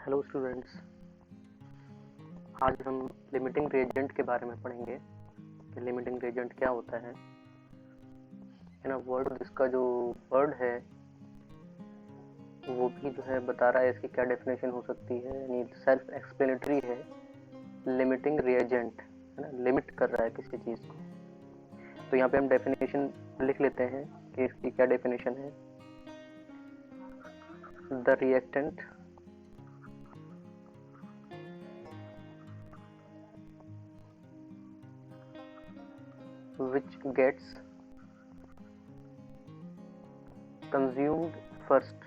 Hello students, आज हम limiting reagent के बारे में पढ़ेंगे कि लिमिटिंग रिएजेंट क्या होता है। ना वर्ड इसका जो वर्ड है वो भी जो है बता रहा है इसकी क्या डेफिनेशन हो सकती है, यानी सेल्फ एक्सप्लेनेटरी है। लिमिटिंग रिएजेंट है ना, लिमिट कर रहा है किसी चीज़ को। तो यहाँ पे हम डेफिनेशन लिख लेते हैं कि इसकी क्या डेफिनेशन है। The reactant which gets consumed first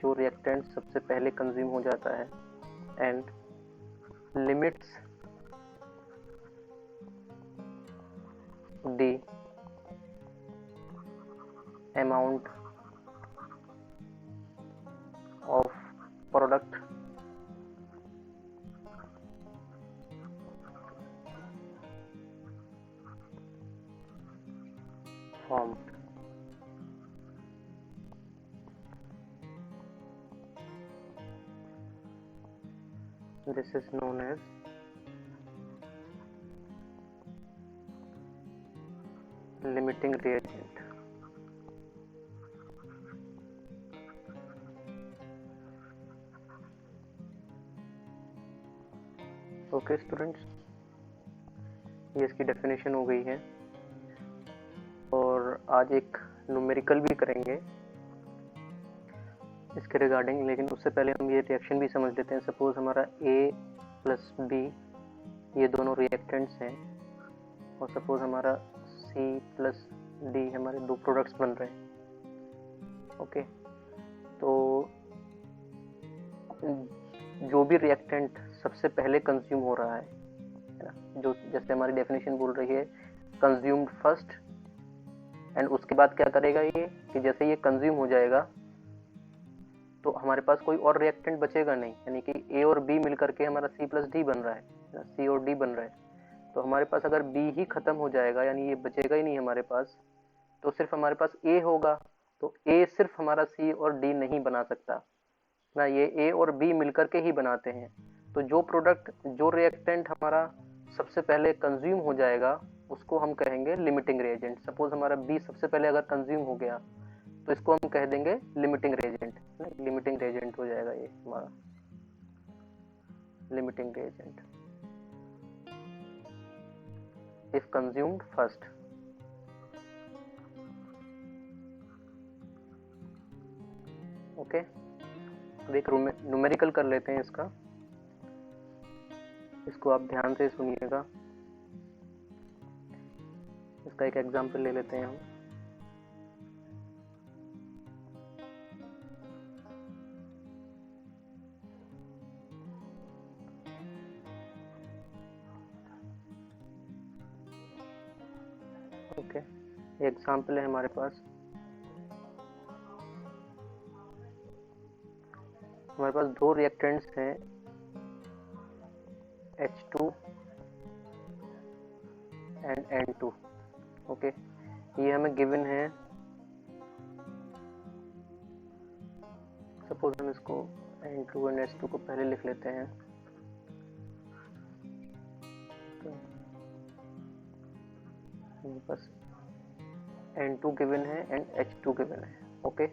जो रिएक्टेंट सबसे पहले कंज्यूम हो जाता है and limits the amount of product formed. This is known as limiting reagent. Okay students, ये इसकी डेफिनेशन हो गई है और आज एक न्यूमेरिकल भी करेंगे इसके रिगार्डिंग, लेकिन उससे पहले हम ये रिएक्शन भी समझ लेते हैं। सपोज हमारा A प्लस B ये दोनों रिएक्टेंट्स हैं और सपोज हमारा C प्लस D हमारे दो प्रोडक्ट्स बन रहे हैं। ओके, तो जो भी रिएक्टेंट सबसे पहले कंज्यूम हो रहा है ना, जो जैसे हमारी डेफिनेशन बोल रही है कंज्यूम्ड फर्स्ट, एंड उसके बाद क्या करेगा ये कि जैसे ये कंज्यूम हो जाएगा तो हमारे पास कोई और रिएक्टेंट बचेगा नहीं, यानी कि A और B मिलकर के हमारा C प्लस D बन रहा है, C और D बन रहा है। तो हमारे पास अगर B ही खत्म हो जाएगा, यानी ये बचेगा ही नहीं हमारे पास, तो सिर्फ हमारे पास A होगा। तो A सिर्फ हमारा C और D नहीं बना सकता ना, ये A और B मिलकर के ही बनाते हैं। तो जो प्रोडक्ट जो रिएक्टेंट हमारा सबसे पहले कंज्यूम हो जाएगा उसको हम कहेंगे लिमिटिंग रिएजेंट। सपोज हमारा B सबसे पहले अगर कंज्यूम हो गया तो इसको हम कह देंगे लिमिटिंग रिएजेंट। लिमिटिंग रिएजेंट हो जाएगा ये हमारा limiting reagent if consumed first. Okay, अब एक न्यूमेरिकल कर लेते हैं इसका, इसको आप ध्यान से सुनिएगा। इसका एक एग्जांपल ले लेते हैं हम। ओके, एग्जांपल है हमारे पास, हमारे पास दो रिएक्टेंट्स हैं H2 एंड N2। ओके, ये हमें गिवन है। सपोज हम इसको N2 एंड H2 को पहले लिख लेते हैं। तो बस N2 गिवन है एंड H2 गिवन है। ओके,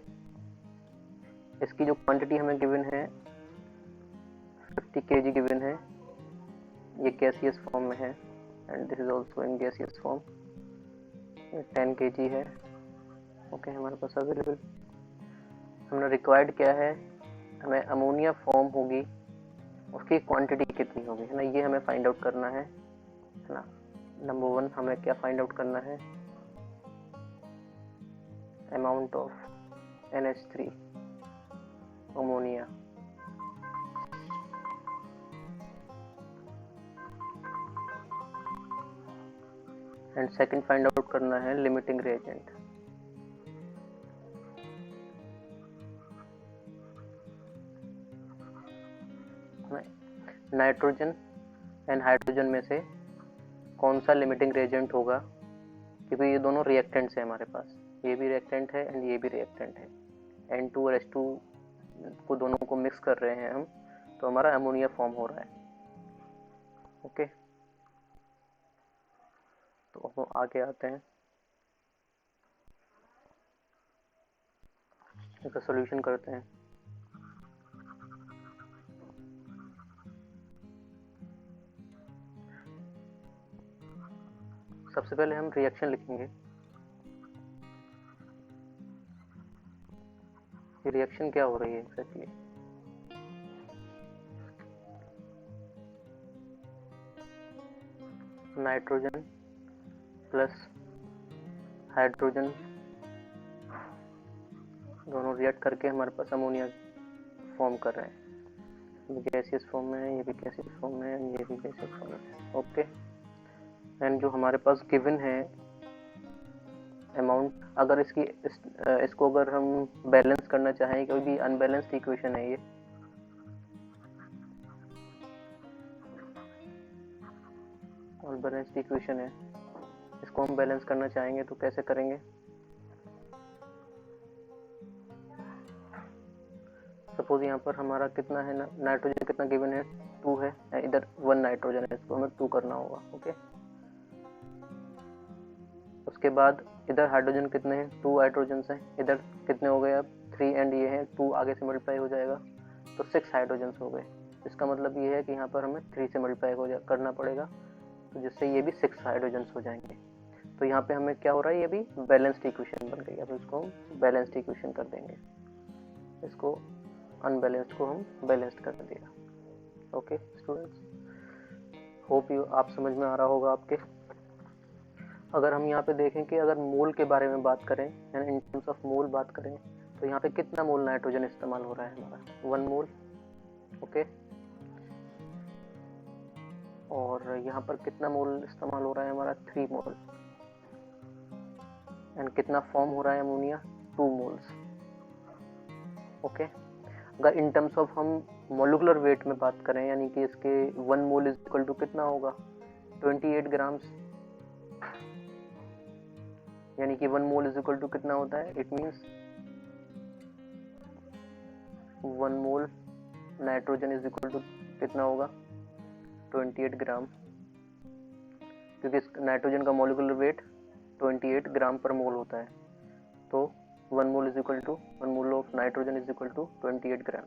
इसकी जो क्वांटिटी हमें गिवन है 50 kg गिवन है, ये गैसियस फॉर्म में है and this is also in gaseous form. 10 kg है। ओके, हमारे पास अवेलेबल हमने रिक्वायर्ड क्या है, हमें अमोनिया फॉर्म होगी उसकी क्वांटिटी कितनी होगी, है ना, ये हमें फाइंड आउट करना है ना। नंबर 1 हमें क्या फाइंड आउट करना है, amount of NH3 ammonia. And second find out करना है limiting reagent. Nitrogen and hydrogen में से कौन सा लिमिटिंग रिएजेंट होगा, क्योंकि ये दोनों रिएक्टेंट्स हैं हमारे पास। ये भी रिएक्टेंट है एंड ये भी रिएक्टेंट है, N2 और H2 को दोनों को मिक्स कर रहे हैं हम, तो हमारा अमोनिया फॉर्म हो रहा है। ओके, तो हम आगे आते हैं, इसका सॉल्यूशन करते हैं। सबसे पहले हम रिएक्शन लिखेंगे। ये रिएक्शन क्या हो रही है एक्जैक्टली? नाइट्रोजन प्लस हाइड्रोजन दोनों रिएक्ट करके हमारे पास अमोनिया फॉर्म कर रहे हैं। ये गैसियस फॉर्म में है, ये भी गैसियस फॉर्म में है, ये भी गैसियस फॉर्म में है। ओके, एंड जो हमारे पास गिवन है अमाउंट, अगर इसको अगर हम बैलेंस करना चाहें, कोई भी अनबैलेंस्ड इक्वेशन है ये, अनबैलेंस्ड इक्वेशन है, इसको हम बैलेंस करना चाहेंगे तो कैसे करेंगे? सपोज यहाँ पर हमारा कितना है ना, नाइट्रोजन कितना गिवन है, 2 है, इधर 1 नाइट्रोजन है, इसको हमें 2 करना होगा। ओके, उसके बाद इधर हाइड्रोजन कितने हैं, 2 हाइड्रोजन हैं, इधर कितने हो गए अब 3, एंड ये है 2 आगे से मल्टीप्लाई हो जाएगा तो 6 हाइड्रोजन हो गए। इसका मतलब ये है कि यहाँ पर हमें 3 से मल्टीप्लाई करना पड़ेगा, तो जिससे ये भी 6 हाइड्रोजन हो जाएंगे। तो यहाँ पे हमें क्या हो रहा है, ये भी बैलेंस्ड इक्वेशन बन गई। अब इसको हम बैलेंस्ड इक्वेशन कर देंगे, इसको अनबैलेंस्ड को हम बैलेंस्ड कर दिया। ओके स्टूडेंट्स, होप यू आप समझ में आ रहा होगा आपके। अगर हम यहाँ पे देखें कि अगर मोल के बारे में बात करें, यानी इन टर्म्स ऑफ मोल बात करें, तो यहाँ पे कितना मोल नाइट्रोजन इस्तेमाल हो रहा है हमारा, 1 मोल। ओके, और यहाँ पर कितना मोल इस्तेमाल हो रहा है हमारा, 3 मोल। एंड कितना फॉर्म हो रहा है अमोनिया, 2 मोल्स। ओके, अगर इन टर्म्स ऑफ हम मोलिकुलर वेट में बात करें, यानी कि इसके 1 मोल इज इक्वल टू कितना होगा, 28 ग्राम्स, यानी कि 1 मोल इज इक्वल टू कितना होता है, it means 1 mole nitrogen is equal to कितना होगा, 28 ग्राम, क्योंकि नाइट्रोजन का मोलिकुलर वेट 28 ग्राम पर मोल होता है, तो 1 mole is equal to 1 mole of nitrogen is equal to 28 gram.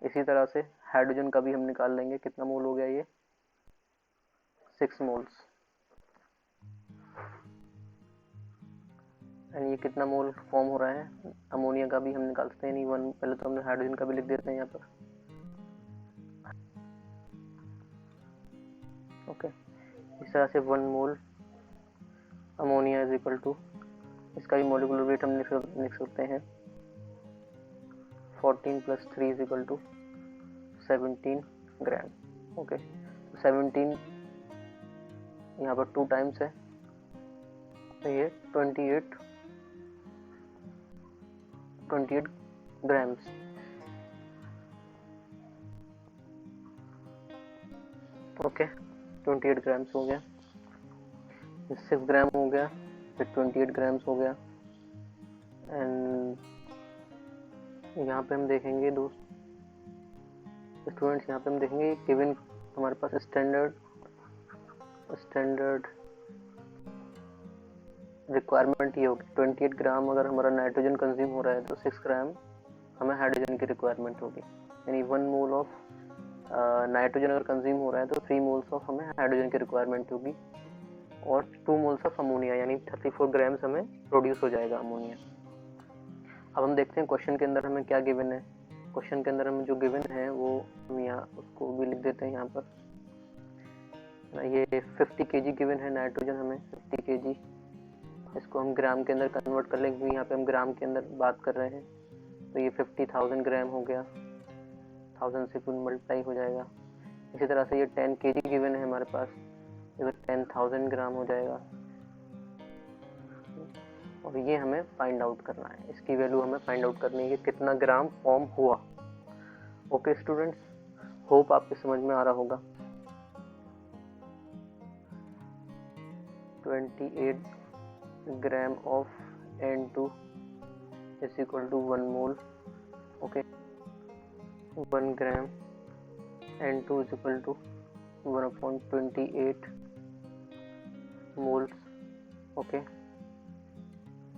इसी तरह से हाइड्रोजन का भी हम निकाल लेंगे, कितना मोल हो गया ये, 6 मोल्स। एंड ये कितना मोल फॉर्म हो रहा है अमोनिया का भी हम निकाल सकते हैं, नहीं 1, पहले तो हमने हाइड्रोजन का भी लिख देते हैं यहाँ पर। ओके, इस तरह से 1 मोल अमोनिया इज इक्वल टू, इसका भी मोलिकुलर वेट हम लिख सकते हैं 14 + 3 is equal to 17 gram. Okay, 17 यहाँ पर 2 टाइम्स है, तो ये 28 ग्राम्स। ओके, 28 ग्राम्स हो गया, 6 ग्राम हो गया, फिर 28 ग्राम्स हो गया। एंड यहाँ पे हम देखेंगे स्टूडेंट्स, यहाँ पे हम देखेंगे गिवन हमारे पास स्टैंडर्ड रिक्वायरमेंट ये होगी 28 ग्राम। अगर हमारा नाइट्रोजन कंज्यूम हो रहा है तो 6 ग्राम हमें हाइड्रोजन की रिक्वायरमेंट होगी, यानी 1 मोल ऑफ नाइट्रोजन अगर कंज्यूम हो रहा है तो 3 मोल्स ऑफ हमें हाइड्रोजन की रिक्वायरमेंट होगी, और 2 मोल्स ऑफ अमोनिया, यानी 34 ग्राम्स हमें प्रोड्यूस हो जाएगा अमोनिया। अब हम देखते हैं क्वेश्चन के अंदर हमें क्या गिवन है। क्वेश्चन के अंदर हमें जो गिवन है वो हम यहाँ उसको भी लिख देते हैं यहाँ पर। ये 50 kg गिवन है नाइट्रोजन, हमें 50 kg, इसको हम ग्राम के अंदर कन्वर्ट कर लेंगे, यहाँ पे हम ग्राम के अंदर बात कर रहे हैं, तो ये 50,000 ग्राम हो गया, 1000 से मल्टीप्लाई हो जाएगा। इसी तरह से ये 10 kg गिवन है हमारे पास, इधर 10,000 ग्राम हो जाएगा, और ये हमें फाइंड आउट करना है, इसकी वैल्यू हमें फाइंड आउट करनी है कि कितना ग्राम फॉर्म हुआ। ओके स्टूडेंट्स, होप आपके समझ में आ रहा होगा। 28 gram of N2 is equal to 1 mole. Okay, 1 gram N2 is equal to 1/28 moles. Okay,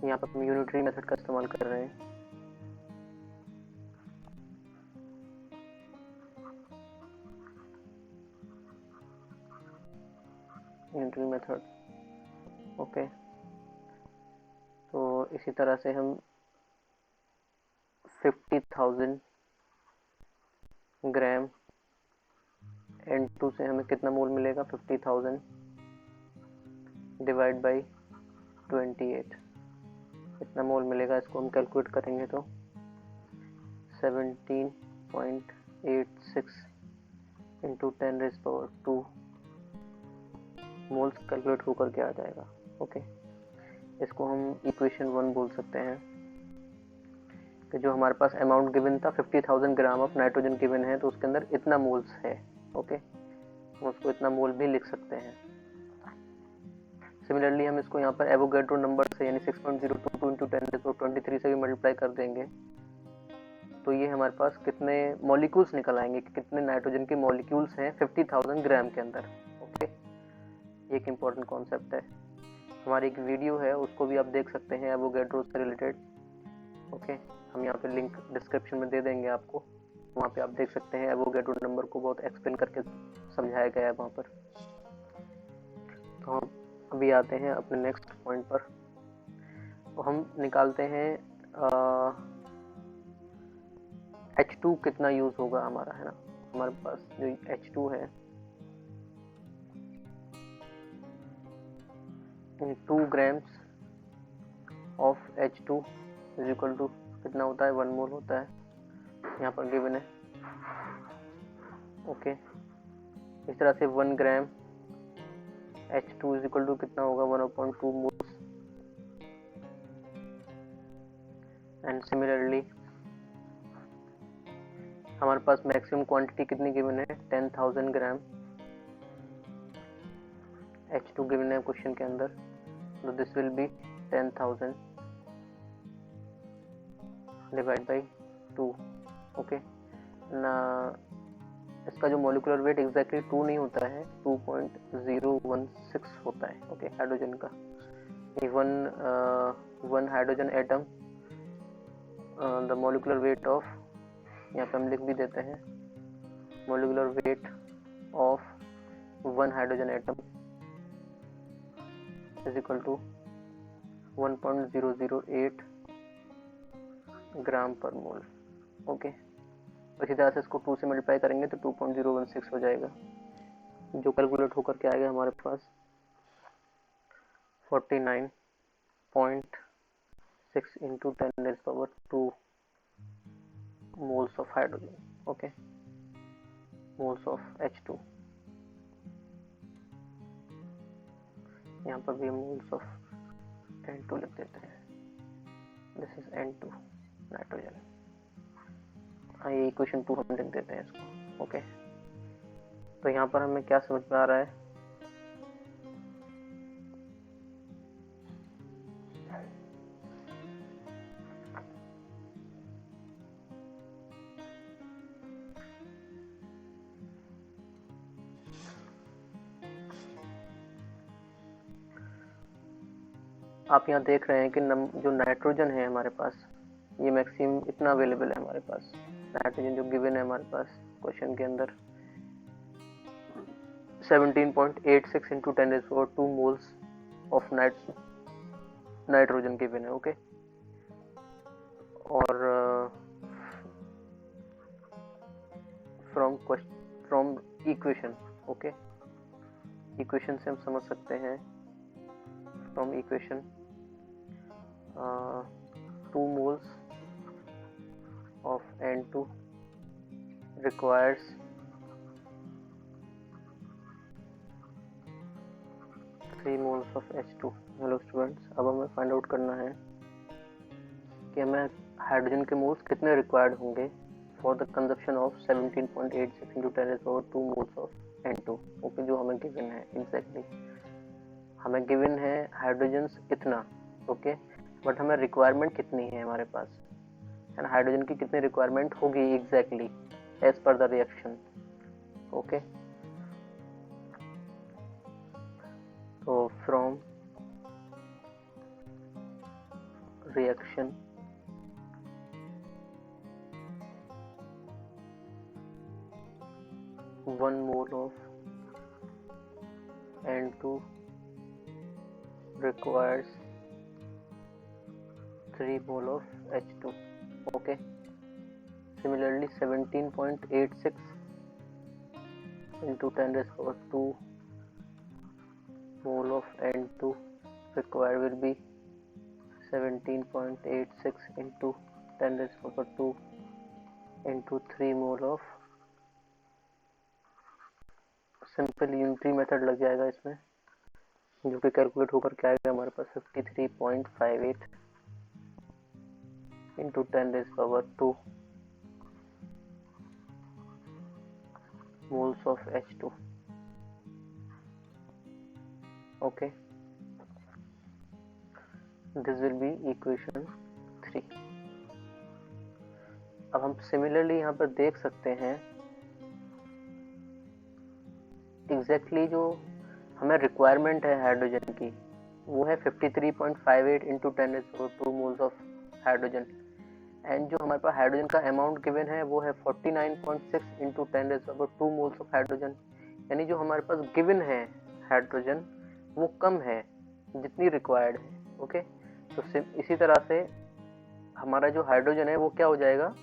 यहाँ पर हम यूनिटरी मेथड का इस्तेमाल कर रहे हैं. Unitary method. ओके, तो इसी तरह से हम 50,000 ग्राम N2 से हमें कितना मोल मिलेगा? 50,000 डिवाइड बाई 28 कितना मोल मिलेगा? इसको हम कैलकुलेट करेंगे तो 17.86 इंटू 10⁻², मोल्स कैलकुलेट होकर के आ जाएगा. ओके, इसको हम इक्वेशन 1 बोल सकते हैं कि जो हमारे पास अमाउंट गिवन था 50,000 ग्राम ऑफ नाइट्रोजन गिवन है, तो उसके अंदर इतना मोल्स है. ओके, हम उसको इतना मोल भी लिख सकते हैं. सिमिलरली हम इसको यहाँ पर एवोगैड्रो नंबर से यानी 6.022 इंटू 10⁻23 से भी मल्टीप्लाई कर देंगे, तो ये हमारे पास कितने मॉलिक्यूल्स निकल आएंगे कि कितने नाइट्रोजन के मॉलिक्यूल्स हैं 50,000 ग्राम के अंदर. ओके, ये एक इम्पॉर्टेंट कॉन्सेप्ट है. हमारी एक वीडियो है, उसको भी आप देख सकते हैं एवोगैड्रो से रिलेटेड. ओके, हम यहाँ पे लिंक डिस्क्रिप्शन में दे देंगे आपको, वहाँ पे आप देख सकते हैं. एवोगैड्रो नंबर को बहुत एक्सप्लेन करके समझाया गया है वहाँ पर. तो हम अभी आते हैं अपने नेक्स्ट पॉइंट पर. तो हम निकालते हैं H2 कितना यूज होगा हमारा, है ना. हमारे पास जो H2 है 2 grams of H2 is equal to कितना होता है? 1 मोल होता है, यहाँ पर गिवन है. ओके, इस तरह से 1 ग्राम H2 इज इक्वल टू कितना होगा? 1/2 मोल्स. एंड सिमिलरली हमारे पास मैक्सिमम क्वांटिटी कितनी गिवन है? 10,000 ग्राम H2 गिवन है क्वेश्चन के अंदर, तो this will be 10,000 divide by 2. Okay, ना इसका जो मॉलिक्यूलर वेट एग्जैक्टली 2 नहीं होता है, 2.016 होता है. ओके, हाइड्रोजन का one hydrogen atom the molecular weight of, यहाँ पे हम लिख भी देते हैं, molecular weight of 1 hydrogen atom is equal to 1.008 gram per mole. Okay, इसी तरह से इसको 2 से मल्टीप्लाई करेंगे तो 2.016 हो जाएगा, जो कैलकुलेट होकर के आएगा हमारे पास 49.6 into 10⁻² moles of hydrogen. Okay, moles of H2. यहाँ पर भी moles of N2 लिख देते हैं. This is N2 nitrogen. ये इक्वेशन 2 हम लिख देते हैं इसको. ओके, तो यहाँ पर हमें क्या समझ में आ रहा है? आप यहाँ देख रहे हैं कि जो नाइट्रोजन है हमारे पास, ये मैक्सिमम इतना अवेलेबल है हमारे पास. नाइट्रोजन जो गिवन है हमारे पास क्वेश्चन के अंदर 17.86 into 10⁻² moles of nitrogen given है. ओके, और फ्रॉम इक्वेशन, ओके, इक्वेशन से हम समझ सकते हैं, from equation 2 moles of N2 requires 3 moles of H2. Hello students, अब हमें फाइंड आउट करना है कि हमें हाइड्रोजन के मोल्स कितने रिक्वायर्ड होंगे for the consumption of 17.86 into 10⁻² moles of N2. Okay, जो हमें गिवन है एग्जैक्टली हमें गिवन है हाइड्रोजन इतना, ओके, बट हमें रिक्वायरमेंट कितनी है हमारे पास, है ना, हाइड्रोजन की कितनी रिक्वायरमेंट होगी exactly as per the reaction. Okay, तो from reaction one mole of N2 requires 3 mole of H2. Okay, similarly 17.86 into 10 raised power 2 mole of N2 required will be 17.86 into 10 raised power 2 into 3 mole of, simple unitary method लग जाएगा इसमें, जो कि calculate होकर क्या आएगा हमारे पास 53.58 into 10 raised power 2 moles of H2. Okay, this will be equation 3. अब हम सिमिलरली यहाँ पर देख सकते हैं एग्जैक्टली जो हमें रिक्वायरमेंट है हाइड्रोजन की वो है 53.58 into 10 raised power 2 moles of hydrogen, and जो हमारे पास हाइड्रोजन का अमाउंट गिवन है वो है 49.6 into 10 raised power 2 moles of hydrogen, यानी जो हमारे पास गिवन है हाइड्रोजन वो कम है जितनी रिक्वायर्ड है। ओके, तो इसी तरह से हमारा जो हाइड्रोजन है वो क्या हो जाएगा,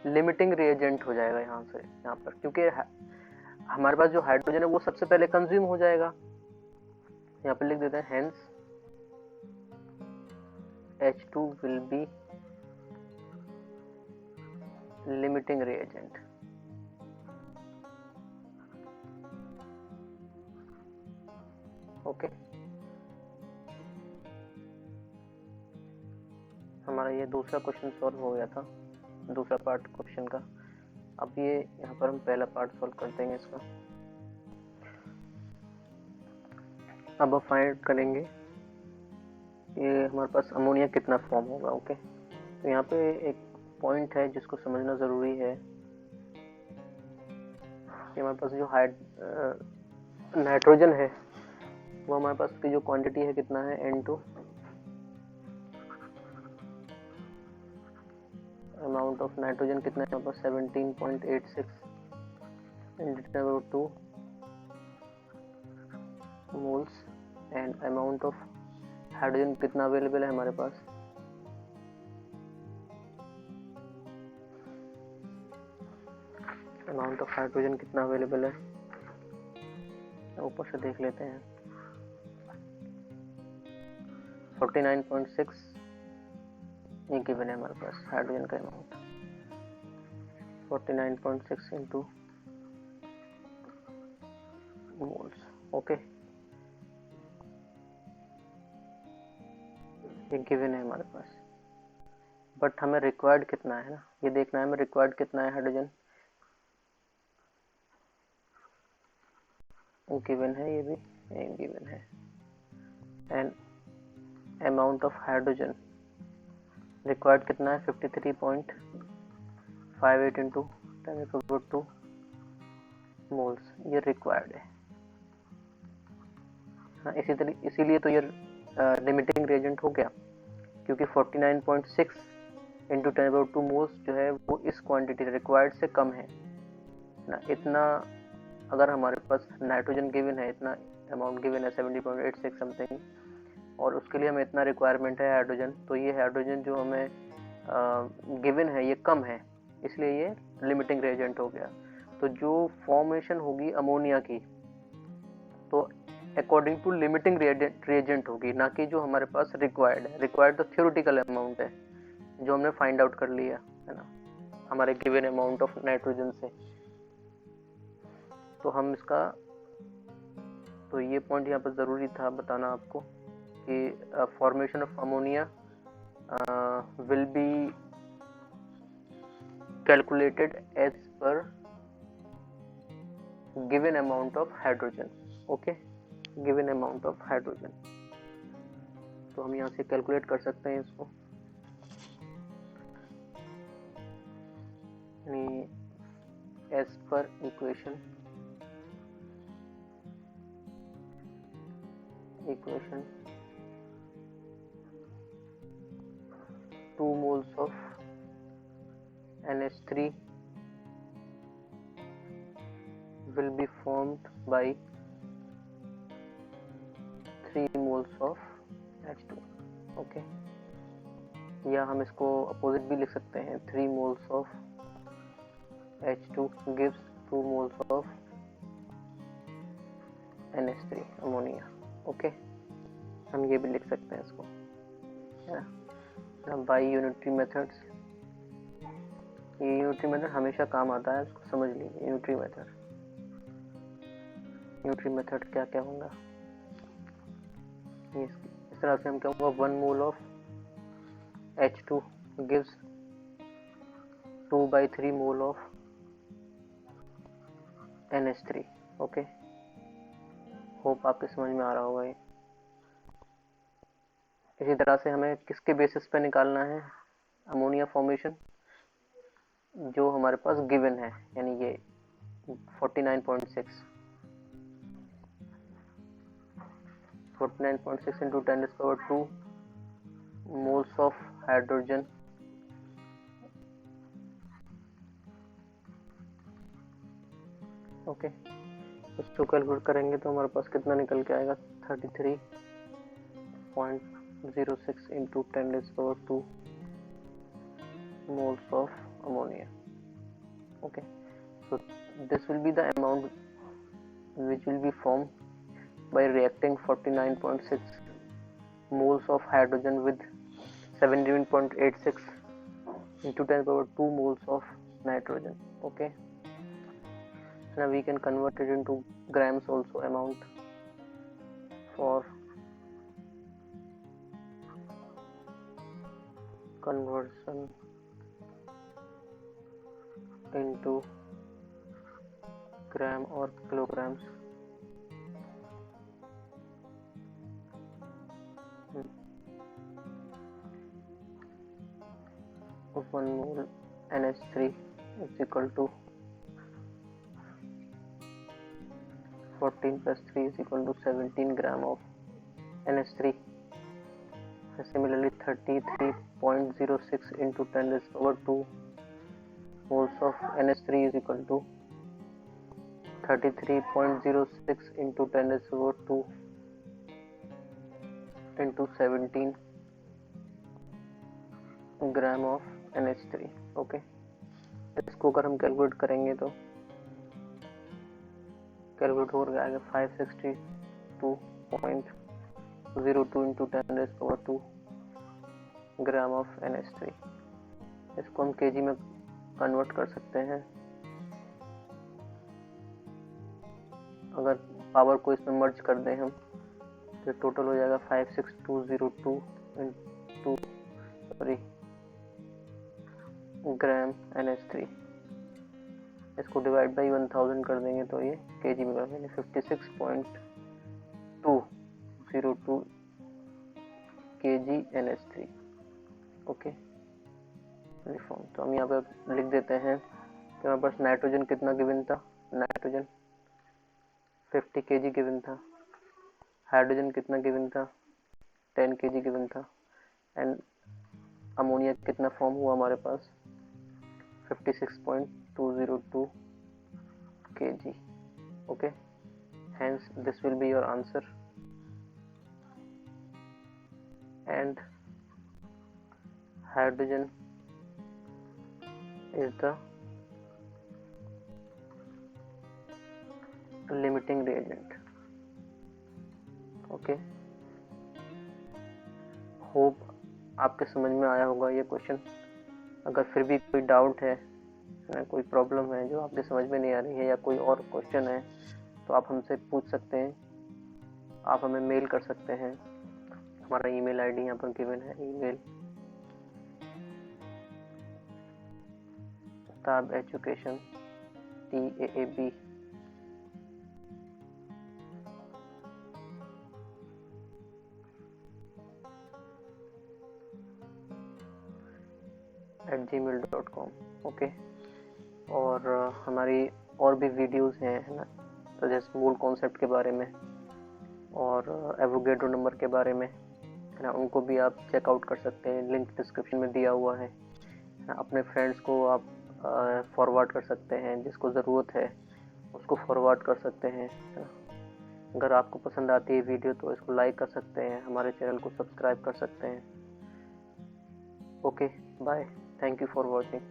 लिमिटिंग रिएजेंट हो जाएगा यहाँ से, यहाँ पर, क्योंकि हमारे पास जो हाइड्रोजन है वो सबसे पहले कंज्यूम हो जाएगा। यहाँ पर लिख देते हैं hence H2 will be limiting reagent. Okay, हमारा ये दूसरा क्वेश्चन सॉल्व हो गया था, दूसरा पार्ट क्वेश्चन का। अब ये यहाँ पर हम पहला पार्ट सॉल्व कर देंगे इसका। अब फाइंड करेंगे ये हमारे पास अमोनिया कितना फॉर्म होगा। ओके, तो यहाँ पे एक पॉइंट है जिसको समझना ज़रूरी है कि हमारे पास जो नाइट्रोजन है वो हमारे पास की जो क्वांटिटी है कितना है N2, अमाउंट ऑफ नाइट्रोजन कितना है हमारे पास 17.86 into 2 moles, and amount of hydrogen कितना अवेलेबल है हमारे पास, अमाउंट ऑफ हाइड्रोजन कितना अवेलेबल है ऊपर से देख लेते हैं। 49.6 ये गिवन है हमारे पास हाइड्रोजन का अमाउंट, 49.6 इंटू मोल्स। ओके, ये गिवन है हमारे पास, बट हमें रिक्वायर्ड कितना है ना, ये देखना है हमें रिक्वायर्ड कितना है हाइड्रोजन, गिवन है, ये भी गिवन है, and amount of hydrogen required कितना है 53.58 इंटू 10⁻²2 मोल्स, ये रिक्वायर्ड है। हाँ, इसीलिए तो ये लिमिटिंग रिएजेंट हो गया, क्योंकि 49.6 इंटू 10⁻² मोल्स जो है वो इस क्वांटिटी रिक्वायर्ड से कम है ना। इतना अगर हमारे पास नाइट्रोजन गिवन है, इतना अमाउंट गिवन है 70.86 समथिंग, और उसके लिए हमें इतना रिक्वायरमेंट है हाइड्रोजन, तो ये हाइड्रोजन जो हमें गिवन है ये कम है, इसलिए ये लिमिटिंग रिएजेंट हो गया। तो जो फॉर्मेशन होगी अमोनिया की तो अकॉर्डिंग टू लिमिटिंग रिएजेंट होगी, ना कि जो हमारे पास रिक्वायर्ड है। रिक्वायर्ड तो थ्योरेटिकल अमाउंट है जो हमने फाइंड आउट कर लिया है ना हमारे गिवन अमाउंट ऑफ नाइट्रोजन से। तो हम इसका, तो ये पॉइंट यहाँ पर ज़रूरी था बताना आपको कि formation of ammonia will be calculated as per given amount of hydrogen. Okay, given amount of hydrogen. तो हम यहाँ से कैलकुलेट कर सकते हैं इसको, यानी as per equation 2 moles of NH3 will be formed by 3 moles of H2. Okay, या हम इसको अपोजिट भी लिख सकते हैं, 3 moles of H2 gives 2 moles of NH3 ammonia. Okay, हम ये भी लिख सकते हैं इसको, है ना, बाई यूनिटरी मेथड्स। ये यूनिटरी मेथड हमेशा काम आता है, इसको समझ लीजिए। यूनिटरी मेथड क्या क्या होगा, इस तरह से हम क्या होगा, 1 mole of H2 gives 2/3 mole of NH3। Okay, hope आपके समझ में आ रहा होगा ये। इसी तरह से हमें किसके बेसिस पे निकालना है अमोनिया फॉर्मेशन, जो हमारे पास गिवन है, यानी ये 49.6 into 10⁻², moles of hydrogen okay, उसको कैलकुलेट करेंगे तो हमारे पास कितना निकल के आएगा, 33.06 into 10⁻² moles of ammonia. Okay, so this will be the amount which will be formed by reacting 49.6 moles of hydrogen with 17.86 into 10⁻² moles of nitrogen. Okay, now we can convert it into grams also, amount for conversion into gram or kilograms. 1 mole NH3 is equal to 14 plus 3 is equal to 17 gram of NH3. Similarly, 33.06 into 10⁻² moles of NH3 is equal to 33.06 into 10⁻² into 17 gram of NH3। Okay, इसको अगर हम calculate करेंगे तो calculate हो जाएगा 562.02 into 10⁻² gram of NH3। इसको हम kg में कन्वर्ट कर सकते हैं। अगर पावर को इसमें मर्ज कर दें हम तो टोटल हो जाएगा 56202 into ग्राम NH3। इसको डिवाइड बाई 1000 कर देंगे तो ये kg में करेंगे 56.202 kg NH3। ओके, फॉर्म तो हम यहाँ पर लिख देते हैं कि हमारे पास नाइट्रोजन कितना गिवन था, नाइट्रोजन 50 kg गिवन था, हाइड्रोजन कितना गिवन था, 10 kg गिवन था, एंड अमोनिया कितना फॉर्म हुआ हमारे पास 56.202 kg। Okay, hence this will be your answer, and hydrogen is the limiting reagent। Okay, hope आपके समझ में आया होगा ये क्वेश्चन। अगर फिर भी कोई डाउट है ना, कोई प्रॉब्लम है जो आपके समझ में नहीं आ रही है, या कोई और क्वेश्चन है तो आप हमसे पूछ सकते हैं। आप हमें मेल कर सकते हैं, हमारा ईमेल आईडी यहाँ पर गिवन है, email taab-education TAAB @gmail.com। Okay. और हमारी और भी वीडियोस हैं, है ना, तो जैसे मूल कॉन्सेप्ट के बारे में और एवोगेड्रो नंबर के बारे में, है ना, उनको भी आप चेकआउट कर सकते हैं, लिंक डिस्क्रिप्शन में दिया हुआ है। अपने फ्रेंड्स को आप फॉरवर्ड कर सकते हैं, जिसको ज़रूरत है उसको फॉरवर्ड कर सकते हैं, है ना। अगर आपको पसंद आती है वीडियो तो इसको लाइक कर सकते हैं, हमारे चैनल को सब्सक्राइब कर सकते हैं। Okay, bye, thank you for watching.